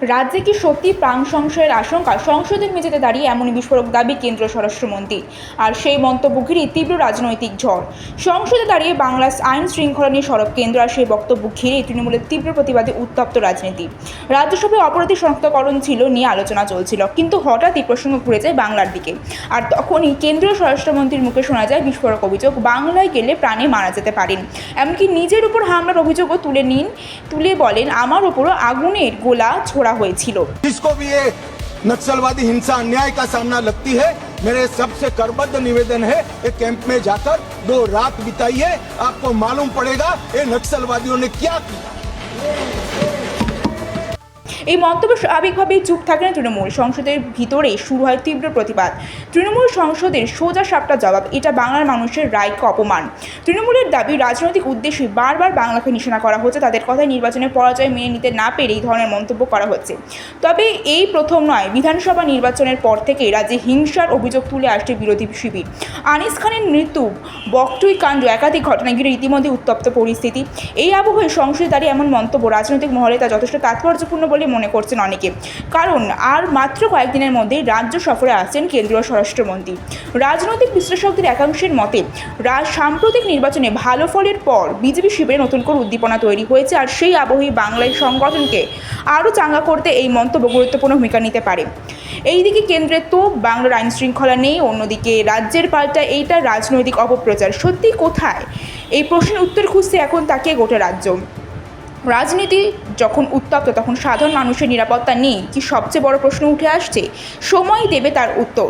রাজ্যে কি সত্যি প্রাণ সংশয়ের আশঙ্কা? সংসদের মেঝেতে দাঁড়িয়ে এমনই বিস্ফোরক দাবি কেন্দ্রীয় স্বরাষ্ট্রমন্ত্রী। আর সেই মন্তব্য ঘিরে তীব্র রাজনৈতিক ঝড়। সংসদে দাঁড়িয়ে বাংলার আইন শৃঙ্খলা নিয়ে সরব কেন্দ্র, আর সেই বক্তব্য ঘিরে তৃণমূলের তীব্র প্রতিবাদে উত্তপ্ত রাজনীতি। রাজ্যসভায় অপরাধী শনাক্তকরণ ছিল নিয়ে আলোচনা চলছিল, কিন্তু হঠাৎই প্রসঙ্গ ঘুরে যায় বাংলার দিকে। আর তখনই কেন্দ্রীয় স্বরাষ্ট্রমন্ত্রীর মুখে শোনা যায় বিস্ফোরক অভিযোগ, বাংলায় গেলে প্রাণে মারা যেতে পারেন। এমনকি নিজের উপর হামলার অভিযোগও তুলে বলেন, আমার উপরও আগুনের গোলা ছোড়া হয়েছিল। जिसको भी ये नक्सलवादी हिंसा अन्याय का सामना लगती है, मेरे सबसे करबद्ध निवेदन है, ये कैंप में जाकर 2 रात बिताइए, आपको मालूम पड़ेगा ये नक्सलवादियों ने क्या किया। এই মন্তব্য স্বাভাবিকভাবেই চুপ থাকে না তৃণমূল। সংসদের ভিতরে শুরু হয় তীব্র প্রতিবাদ। তৃণমূল সংসদের সোজা সাপটা জবাব, এটা বাংলার মানুষের রায়কে অপমান। তৃণমূলের দাবি, রাজনৈতিক উদ্দেশ্যে বারবার বাংলাকে নিশানা করা হচ্ছে। তাদের কথায় নির্বাচনের পরাজয় মেনে নিতে না পেরে এই ধরনের মন্তব্য করা হচ্ছে। তবে এই প্রথম নয়, বিধানসভা নির্বাচনের পর থেকে রাজ্যে হিংসার অভিযোগ তুলে আসছে বিরোধী শিবির। আনিস খানের মৃত্যু, বকটুই কাণ্ড, একাধিক ঘটনা ঘিরে ইতিমধ্যে উত্তপ্ত পরিস্থিতি। এই আবহে সংসদে দাঁড়িয়ে এমন মন্তব্য রাজনৈতিক মহলে তা যথেষ্ট তাৎপর্যপূর্ণ বলে মনে করছেন অনেকে। কারণ আর মাত্র কয়েকদিনের মধ্যেই রাজ্য সফরে আসছেন কেন্দ্রীয় স্বরাষ্ট্রমন্ত্রী। রাজনৈতিক বিশ্লেষকদের একাংশের মতে, সাম্প্রতিক নির্বাচনে ভালো ফলের পর বিজেপি শিবিরে নতুন করে উদ্দীপনা তৈরি হয়েছে, আর সেই আবহেই বাংলায় সংগঠনকে আরও চাঙ্গা করতে এই মন্তব্য গুরুত্বপূর্ণ ভূমিকা নিতে পারে। এইদিকে কেন্দ্রের তো বাংলার আইন শৃঙ্খলা নেই, অন্যদিকে রাজ্যের পাল্টা এইটা রাজনৈতিক অপপ্রচার। সত্যি কোথায়? এই প্রশ্নের উত্তর খুঁজতে এখন তাকিয়ে গোটা রাজ্য। রাজনীতি যখন উত্তপ্ত, তখন সাধারণ মানুষের নিরাপত্তা নেই কি সবচেয়ে বড় প্রশ্ন উঠে আসছে? সময় দেবে তার উত্তর।